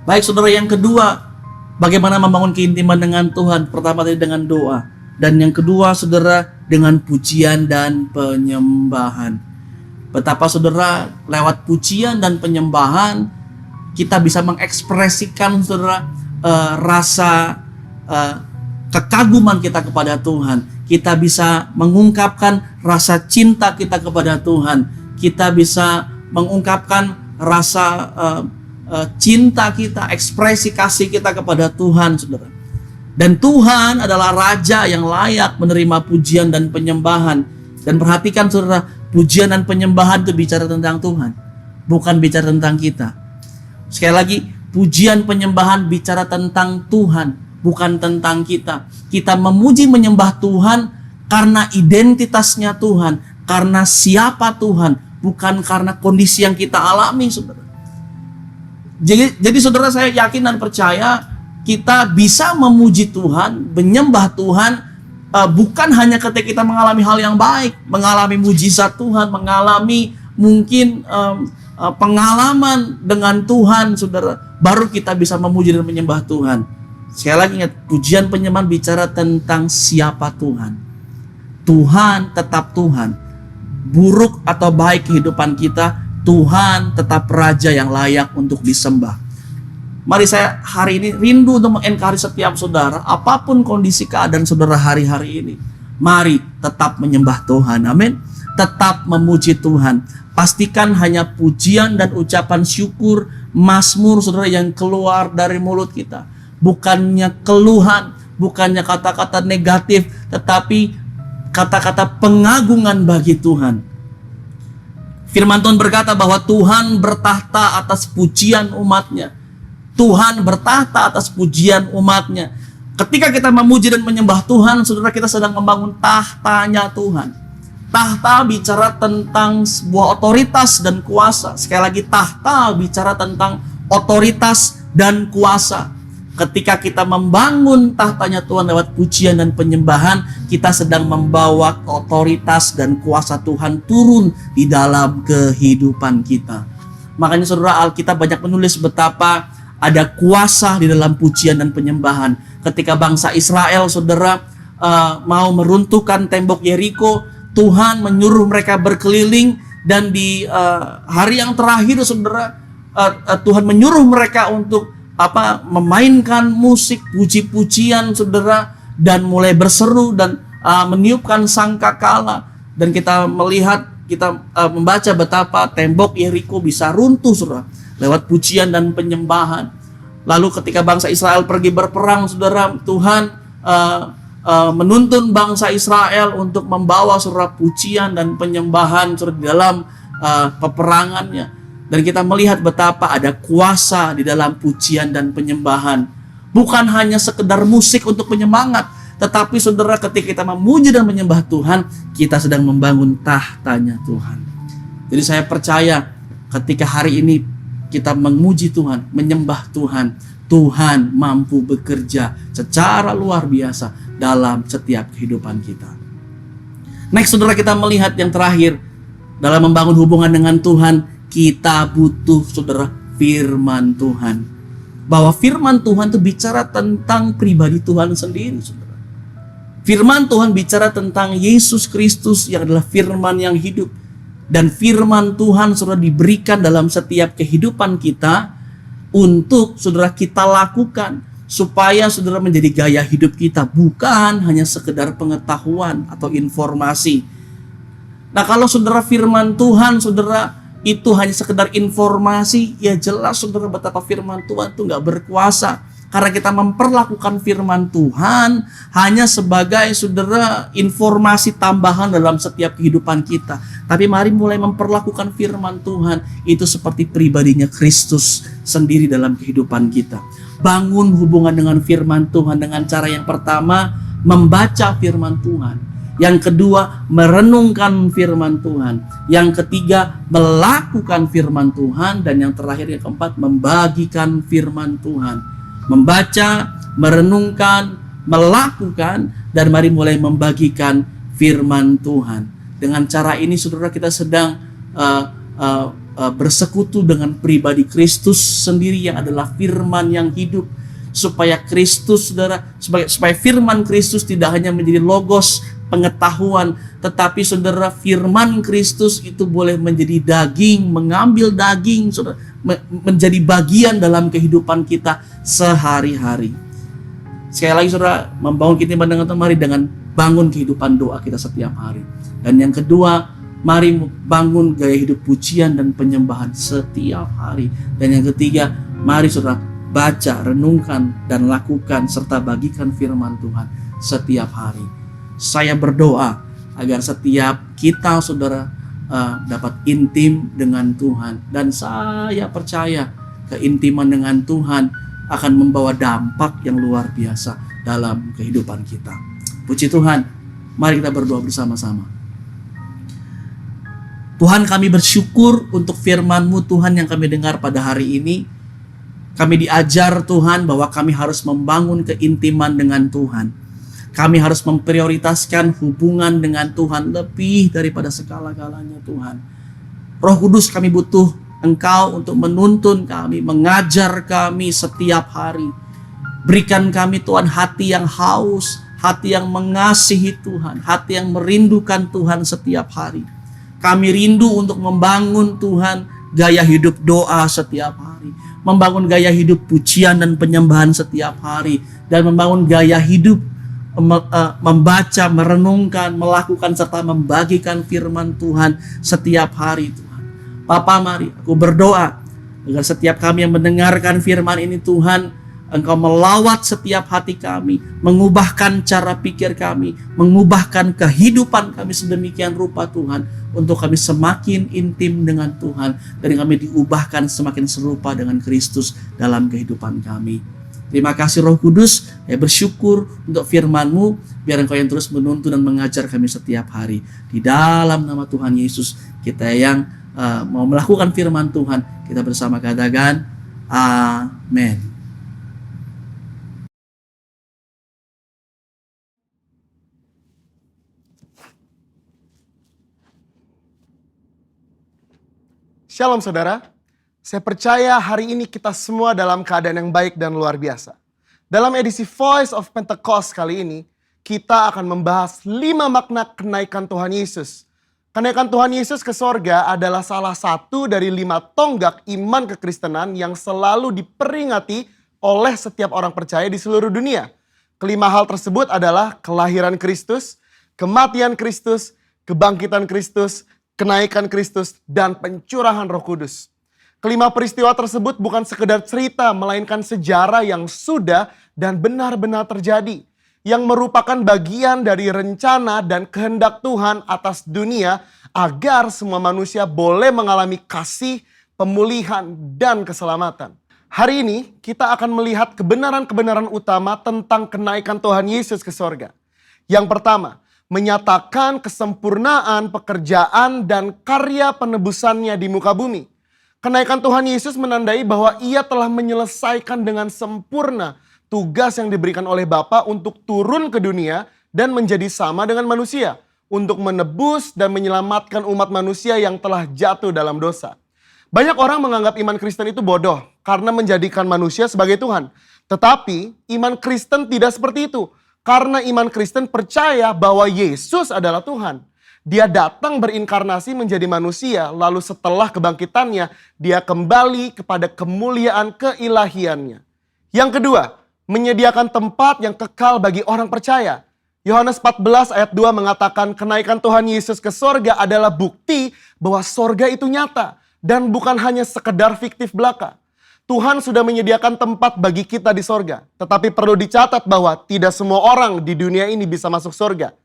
[SPEAKER 3] Baik saudara, yang kedua, bagaimana membangun keintiman dengan Tuhan? Pertama tadi dengan doa, dan yang kedua saudara dengan pujian dan penyembahan. Betapa saudara lewat pujian dan penyembahan kita bisa mengekspresikan saudara rasa kekaguman kita kepada Tuhan. Kita bisa mengungkapkan rasa cinta kita kepada Tuhan. Kita bisa mengungkapkan rasa cinta kita, ekspresi kasih kita kepada Tuhan, saudara. Dan Tuhan adalah Raja yang layak menerima pujian dan penyembahan. Dan perhatikan saudara, pujian dan penyembahan itu bicara tentang Tuhan, bukan bicara tentang kita. Sekali lagi, pujian penyembahan bicara tentang Tuhan, bukan tentang kita. Kita memuji menyembah Tuhan karena identitasnya Tuhan, karena siapa Tuhan, bukan karena kondisi yang kita alami, saudara. Jadi saudara, saya yakin dan percaya kita bisa memuji Tuhan, menyembah Tuhan, bukan hanya ketika kita mengalami hal yang baik, mengalami mujizat Tuhan, mengalami mungkin pengalaman dengan Tuhan, saudara, baru kita bisa memuji dan menyembah Tuhan. Sekali lagi ingat, pujian penyembahan bicara tentang siapa Tuhan. Tuhan tetap Tuhan. Buruk atau baik kehidupan kita, Tuhan tetap Raja yang layak untuk disembah. Mari saya hari ini rindu untuk mengencourage setiap saudara, apapun kondisi keadaan saudara hari-hari ini, mari tetap menyembah Tuhan. Amin. Tetap memuji Tuhan. Pastikan hanya pujian dan ucapan syukur, mazmur saudara yang keluar dari mulut kita. Bukannya keluhan, bukannya kata-kata negatif, tetapi kata-kata pengagungan bagi Tuhan. Firman Tuhan berkata bahwa Tuhan bertahta atas pujian umatnya. Tuhan bertahta atas pujian umatnya. Ketika kita memuji dan menyembah Tuhan, saudara, kita sedang membangun tahtanya Tuhan. Tahta bicara tentang sebuah otoritas dan kuasa. Sekali lagi, tahta bicara tentang otoritas dan kuasa. Ketika kita membangun tahtanya Tuhan lewat pujian dan penyembahan, kita sedang membawa otoritas dan kuasa Tuhan turun di dalam kehidupan kita. Makanya saudara, Alkitab banyak menulis betapa ada kuasa di dalam pujian dan penyembahan. Ketika bangsa Israel, saudara, mau meruntuhkan tembok Yeriko, Tuhan menyuruh mereka berkeliling, dan di hari yang terakhir, saudara, Tuhan menyuruh mereka untuk memainkan musik puji-pujian, saudara, dan mulai berseru dan meniupkan sangkakala. Dan kita melihat, kita membaca betapa tembok Yeriko bisa runtuh, saudara, lewat pujian dan penyembahan. Lalu ketika bangsa Israel pergi berperang, saudara, Tuhan menuntun bangsa Israel untuk membawa saudara pujian dan penyembahan saudara di dalam peperangannya. Dan kita melihat betapa ada kuasa di dalam pujian dan penyembahan. Bukan hanya sekedar musik untuk penyemangat, tetapi saudara, ketika kita memuji dan menyembah Tuhan, kita sedang membangun tahtanya Tuhan. Jadi saya percaya ketika hari ini kita memuji Tuhan, menyembah Tuhan, Tuhan mampu bekerja secara luar biasa dalam setiap kehidupan kita. Next, saudara, kita melihat yang terakhir dalam membangun hubungan dengan Tuhan. Kita butuh, saudara, firman Tuhan. Bahwa firman Tuhan itu bicara tentang pribadi Tuhan sendiri, saudara. Firman Tuhan bicara tentang Yesus Kristus yang adalah firman yang hidup. Dan firman Tuhan, saudara, diberikan dalam setiap kehidupan kita untuk, saudara, kita lakukan. supaya saudara menjadi gaya hidup kita, bukan hanya sekedar pengetahuan atau informasi. Nah, kalau saudara firman Tuhan, saudara itu hanya sekedar informasi, ya jelas saudara betapa firman Tuhan itu nggak berkuasa. Karena kita memperlakukan firman Tuhan hanya sebagai saudara informasi tambahan dalam setiap kehidupan kita. Tapi mari mulai memperlakukan firman Tuhan itu seperti pribadinya Kristus sendiri dalam kehidupan kita. Bangun hubungan dengan firman Tuhan dengan cara yang pertama, membaca firman Tuhan. Yang kedua, merenungkan firman Tuhan. Yang ketiga, melakukan firman Tuhan. Dan yang terakhir, yang keempat, membagikan firman Tuhan. Membaca, merenungkan, melakukan, dan mari mulai membagikan firman Tuhan. Dengan cara ini saudara kita sedang bersekutu dengan pribadi Kristus sendiri yang adalah firman yang hidup. Supaya Kristus saudara, supaya firman Kristus tidak hanya menjadi logos pengetahuan, tetapi saudara firman Kristus itu boleh menjadi daging, mengambil daging saudara, menjadi bagian dalam kehidupan kita sehari-hari. Sekali lagi saudara, membangun kita dengan Tuhan, mari dengan bangun kehidupan doa kita setiap hari. Dan yang kedua, mari bangun gaya hidup pujian dan penyembahan setiap hari. Dan yang ketiga, mari saudara baca, renungkan, dan lakukan serta bagikan firman Tuhan setiap hari. Saya berdoa agar setiap kita saudara dapat intim dengan Tuhan. Dan saya percaya keintiman dengan Tuhan akan membawa dampak yang luar biasa dalam kehidupan kita. Puji Tuhan, mari kita berdoa bersama-sama. Tuhan, kami bersyukur untuk firman-Mu Tuhan yang kami dengar pada hari ini. Kami diajar Tuhan bahwa kami harus membangun keintiman dengan Tuhan. Kami harus memprioritaskan hubungan dengan Tuhan lebih daripada segala-galanya Tuhan. Roh Kudus, kami butuh Engkau untuk menuntun kami, mengajar kami setiap hari. Berikan kami Tuhan hati yang haus, hati yang mengasihi Tuhan, hati yang merindukan Tuhan setiap hari. Kami rindu untuk membangun Tuhan gaya hidup doa setiap hari, membangun gaya hidup pujian dan penyembahan setiap hari, dan membangun gaya hidup membaca, merenungkan, melakukan serta membagikan firman Tuhan setiap hari Tuhan. Bapa, mari aku berdoa agar setiap kami yang mendengarkan firman ini Tuhan, Engkau melawat setiap hati kami, mengubahkan cara pikir kami, mengubahkan kehidupan kami sedemikian rupa Tuhan, untuk kami semakin intim dengan Tuhan, dan kami diubahkan semakin serupa dengan Kristus dalam kehidupan kami. Terima kasih Roh Kudus, saya bersyukur untuk firman-Mu, biar Engkau yang terus menuntun dan mengajar kami setiap hari. Di dalam nama Tuhan Yesus, kita yang mau melakukan firman Tuhan, kita bersama katakan, amin.
[SPEAKER 4] Shalom saudara, saya percaya hari ini kita semua dalam keadaan yang baik dan luar biasa. Dalam edisi Voice of Pentecost kali ini, kita akan membahas 5 makna kenaikan Tuhan Yesus. Kenaikan Tuhan Yesus ke sorga adalah salah satu dari 5 tonggak iman kekristenan yang selalu diperingati oleh setiap orang percaya di seluruh dunia. Kelima hal tersebut adalah kelahiran Kristus, kematian Kristus, kebangkitan Kristus, kenaikan Kristus, dan pencurahan Roh Kudus. Kelima peristiwa tersebut bukan sekedar cerita, melainkan sejarah yang sudah dan benar-benar terjadi, yang merupakan bagian dari rencana dan kehendak Tuhan atas dunia agar semua manusia boleh mengalami kasih, pemulihan, dan keselamatan. Hari ini kita akan melihat kebenaran-kebenaran utama tentang kenaikan Tuhan Yesus ke sorga. Yang pertama, menyatakan kesempurnaan pekerjaan dan karya penebusannya di muka bumi. Kenaikan Tuhan Yesus menandai bahwa Ia telah menyelesaikan dengan sempurna tugas yang diberikan oleh Bapa untuk turun ke dunia dan menjadi sama dengan manusia, untuk menebus dan menyelamatkan umat manusia yang telah jatuh dalam dosa. Banyak orang menganggap iman Kristen itu bodoh karena menjadikan manusia sebagai Tuhan. Tetapi iman Kristen tidak seperti itu. Karena iman Kristen percaya bahwa Yesus adalah Tuhan. Dia datang berinkarnasi menjadi manusia, lalu setelah kebangkitannya, dia kembali kepada kemuliaan keilahiannya. Yang kedua, menyediakan tempat yang kekal bagi orang percaya. Yohanes 14 ayat 2 mengatakan kenaikan Tuhan Yesus ke sorga adalah bukti bahwa sorga itu nyata dan bukan hanya sekedar fiktif belaka. Tuhan sudah menyediakan tempat bagi kita di sorga. Tetapi perlu dicatat bahwa tidak semua orang di dunia ini bisa masuk sorga.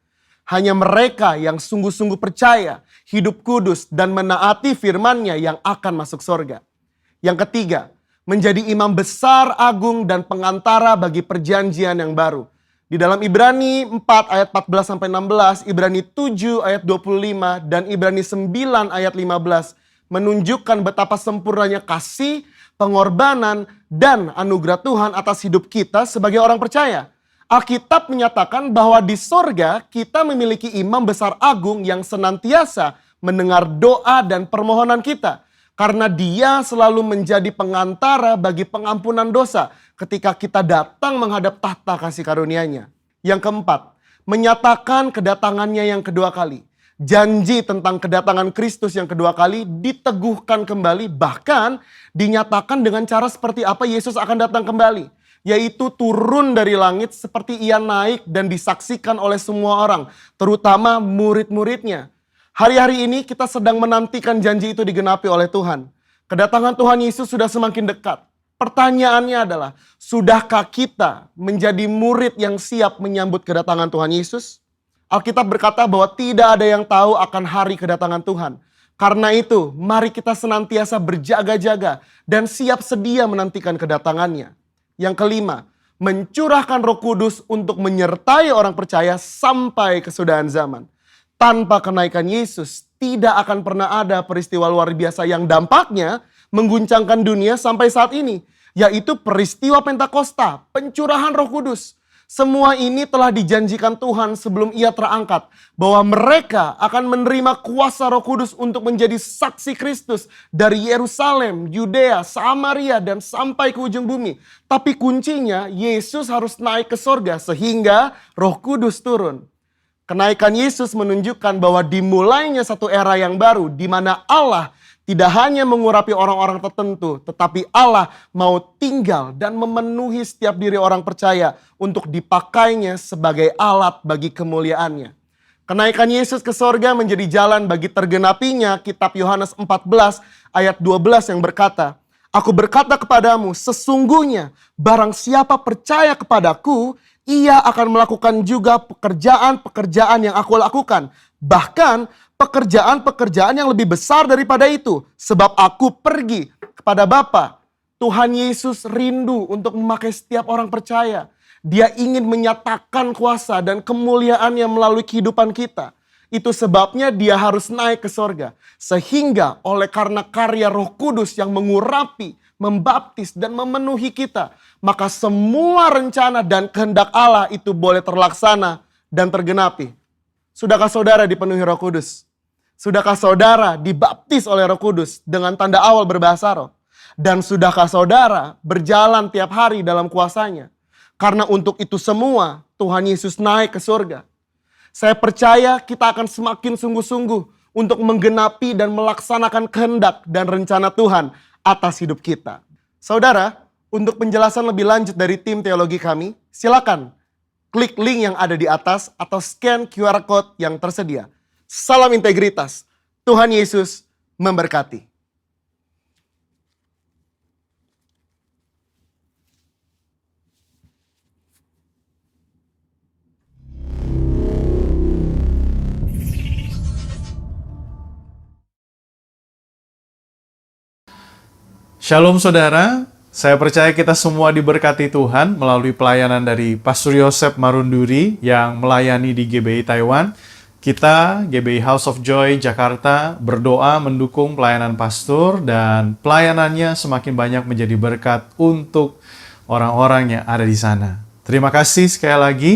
[SPEAKER 4] Hanya mereka yang sungguh-sungguh percaya, hidup kudus, dan menaati firman-Nya yang akan masuk sorga. Yang ketiga, menjadi imam besar, agung, dan pengantara bagi perjanjian yang baru. Di dalam Ibrani 4 ayat 14-16, Ibrani 7 ayat 25, dan Ibrani 9 ayat 15 menunjukkan betapa sempurnanya kasih, pengorbanan, dan anugerah Tuhan atas hidup kita sebagai orang percaya. Alkitab menyatakan bahwa di sorga kita memiliki imam besar agung yang senantiasa mendengar doa dan permohonan kita. Karena dia selalu menjadi pengantara bagi pengampunan dosa ketika kita datang menghadap tahta kasih karunia-Nya. Yang keempat, menyatakan kedatangannya yang kedua kali. Janji tentang kedatangan Kristus yang kedua kali diteguhkan kembali, bahkan dinyatakan dengan cara seperti apa Yesus akan datang kembali. Yaitu turun dari langit seperti ia naik dan disaksikan oleh semua orang, terutama murid-muridnya. Hari-hari ini kita sedang menantikan janji itu digenapi oleh Tuhan. Kedatangan Tuhan Yesus sudah semakin dekat. Pertanyaannya adalah, sudahkah kita menjadi murid yang siap menyambut kedatangan Tuhan Yesus? Alkitab berkata bahwa tidak ada yang tahu akan hari kedatangan Tuhan. Karena itu, mari kita senantiasa berjaga-jaga dan siap sedia menantikan kedatangannya. Yang kelima, mencurahkan Roh Kudus untuk menyertai orang percaya sampai kesudahan zaman. Tanpa kenaikan Yesus, tidak akan pernah ada peristiwa luar biasa yang dampaknya mengguncangkan dunia sampai saat ini. Yaitu peristiwa Pentakosta, pencurahan Roh Kudus. Semua ini telah dijanjikan Tuhan sebelum ia terangkat. Bahwa mereka akan menerima kuasa Roh Kudus untuk menjadi saksi Kristus dari Yerusalem, Yudea, Samaria, dan sampai ke ujung bumi. Tapi kuncinya, Yesus harus naik ke sorga sehingga Roh Kudus turun. Kenaikan Yesus menunjukkan bahwa dimulainya satu era yang baru di mana Allah tidak hanya mengurapi orang-orang tertentu, tetapi Allah mau tinggal dan memenuhi setiap diri orang percaya untuk dipakainya sebagai alat bagi kemuliaannya. Kenaikan Yesus ke sorga menjadi jalan bagi tergenapinya kitab Yohanes 14 ayat 12 yang berkata, "Aku berkata kepadamu, sesungguhnya barang siapa percaya kepadaku, ia akan melakukan juga pekerjaan-pekerjaan yang aku lakukan. Bahkan pekerjaan-pekerjaan yang lebih besar daripada itu. Sebab aku pergi kepada Bapa." Tuhan Yesus rindu untuk memakai setiap orang percaya. Dia ingin menyatakan kuasa dan kemuliaannya melalui kehidupan kita. Itu sebabnya dia harus naik ke sorga. Sehingga oleh karena karya Roh Kudus yang mengurapi, membaptis, dan memenuhi kita, maka semua rencana dan kehendak Allah itu boleh terlaksana dan tergenapi. Sudahkah saudara dipenuhi Roh Kudus? Sudahkah saudara dibaptis oleh Roh Kudus dengan tanda awal berbahasa roh? Dan sudahkah saudara berjalan tiap hari dalam kuasanya? Karena untuk itu semua Tuhan Yesus naik ke surga. Saya percaya kita akan semakin sungguh-sungguh untuk menggenapi dan melaksanakan kehendak dan rencana Tuhan atas hidup kita. Saudara, untuk penjelasan lebih lanjut dari tim teologi kami, silakan klik link yang ada di atas atau scan QR Code yang tersedia. Salam integritas. Tuhan Yesus memberkati.
[SPEAKER 1] Shalom saudara, saya percaya kita semua diberkati Tuhan melalui pelayanan dari Pastor Yosef Marunduri yang melayani di GBI Taiwan. Kita, GBI House of Joy Jakarta, berdoa mendukung pelayanan pastor dan pelayanannya semakin banyak menjadi berkat untuk orang-orang yang ada di sana. Terima kasih sekali lagi.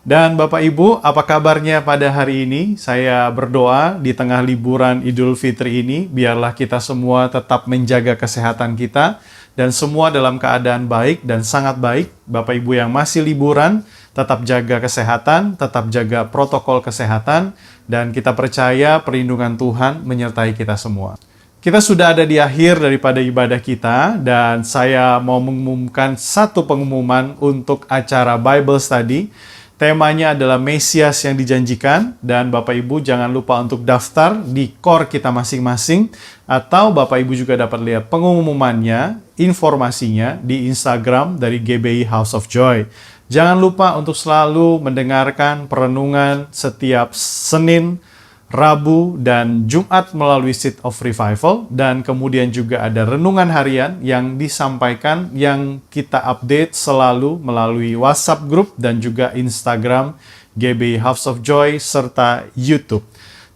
[SPEAKER 1] Dan Bapak Ibu, apa kabarnya pada hari ini? Saya berdoa di tengah liburan Idul Fitri ini, biarlah kita semua tetap menjaga kesehatan kita dan semua dalam keadaan baik dan sangat baik. Bapak Ibu yang masih liburan, tetap jaga kesehatan, tetap jaga protokol kesehatan, dan kita percaya perlindungan Tuhan menyertai kita semua. Kita sudah ada di akhir daripada ibadah kita dan saya mau mengumumkan satu pengumuman untuk acara Bible Study. Temanya adalah Mesias yang dijanjikan dan Bapak Ibu jangan lupa untuk daftar di core kita masing-masing atau Bapak Ibu juga dapat lihat pengumumannya, informasinya di Instagram dari GBI House of Joy. Jangan lupa untuk selalu mendengarkan perenungan setiap Senin, Rabu, dan Jumat melalui Seed of Revival. Dan kemudian juga ada renungan harian yang disampaikan, yang kita update selalu melalui WhatsApp Group dan juga Instagram GBI House of Joy serta YouTube.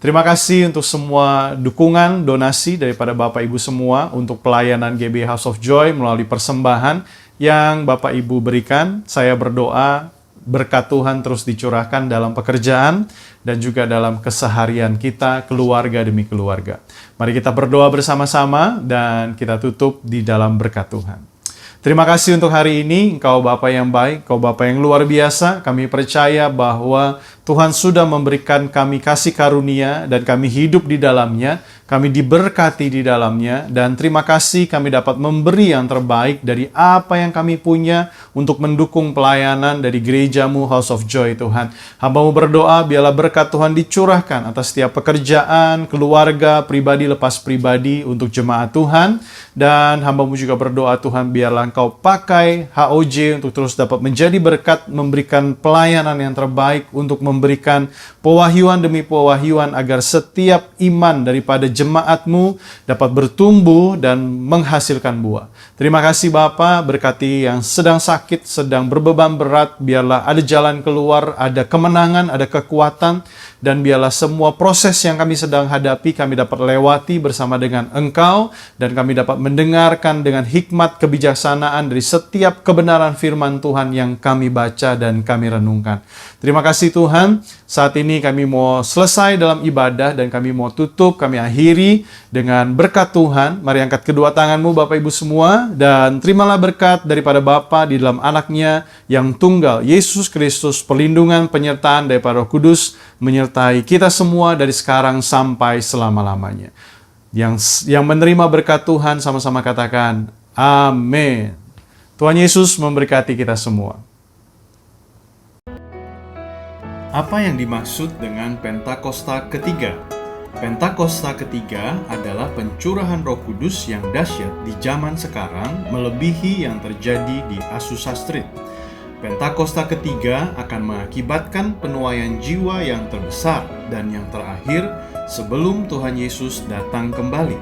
[SPEAKER 1] Terima kasih untuk semua dukungan, donasi daripada Bapak Ibu semua untuk pelayanan GBI House of Joy melalui persembahan yang Bapak Ibu berikan. Saya berdoa berkat Tuhan terus dicurahkan dalam pekerjaan dan juga dalam keseharian kita, keluarga demi keluarga. Mari kita berdoa bersama-sama dan kita tutup di dalam berkat Tuhan. Terima kasih untuk hari ini, Engkau Bapa yang baik, Engkau Bapa yang luar biasa. Kami percaya bahwa Tuhan sudah memberikan kami kasih karunia dan kami hidup di dalamnya, kami diberkati di dalamnya, dan terima kasih kami dapat memberi yang terbaik dari apa yang kami punya untuk mendukung pelayanan dari gerejamu House of Joy, Tuhan. Hamba-Mu berdoa biarlah berkat Tuhan dicurahkan atas setiap pekerjaan, keluarga, pribadi lepas pribadi untuk jemaat Tuhan, dan hamba-Mu juga berdoa Tuhan biarlah Engkau pakai HOJ untuk terus dapat menjadi berkat, memberikan pelayanan yang terbaik, untuk memberikan pewahyuan demi pewahyuan agar setiap iman daripada jemaat-Mu dapat bertumbuh dan menghasilkan buah. Terima kasih Bapa, berkati yang sedang sakit, sedang berbeban berat, biarlah ada jalan keluar, ada kemenangan, ada kekuatan, dan biarlah semua proses yang kami sedang hadapi kami dapat lewati bersama dengan Engkau, dan kami dapat mendengarkan dengan hikmat kebijaksanaan dari setiap kebenaran firman Tuhan yang kami baca dan kami renungkan. Terima kasih Tuhan, saat ini kami mau selesai dalam ibadah dan kami mau tutup, kami akhiri dengan berkat Tuhan. Mari angkat kedua tanganmu Bapak Ibu semua dan terimalah berkat daripada Bapa di dalam anaknya yang tunggal, Yesus Kristus, perlindungan, penyertaan daripada Roh Kudus menyertai kita semua dari sekarang sampai selama-lamanya. Yang menerima berkat Tuhan sama-sama katakan, amin. Tuhan Yesus memberkati kita semua. Apa yang dimaksud dengan Pentakosta ketiga? Pentakosta ketiga adalah pencurahan Roh Kudus yang dahsyat di zaman sekarang melebihi yang terjadi di Azusa Street. Pentakosta ketiga akan mengakibatkan penuaian jiwa yang terbesar dan yang terakhir sebelum Tuhan Yesus datang kembali.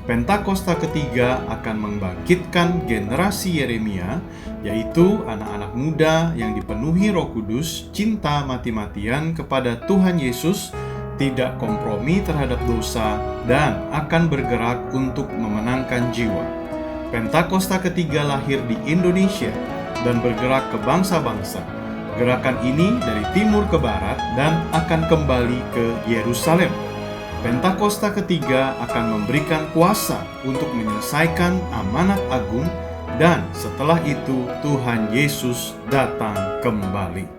[SPEAKER 1] Pentakosta ketiga akan membangkitkan generasi Yeremia, yaitu anak-anak muda yang dipenuhi Roh Kudus, cinta mati-matian kepada Tuhan Yesus, tidak kompromi terhadap dosa, dan akan bergerak untuk memenangkan jiwa. Pentakosta ketiga lahir di Indonesia dan bergerak ke bangsa-bangsa. Gerakan ini dari timur ke barat dan akan kembali ke Yerusalem. Pentakosta ketiga akan memberikan kuasa untuk menyelesaikan amanat agung dan setelah itu Tuhan Yesus datang kembali.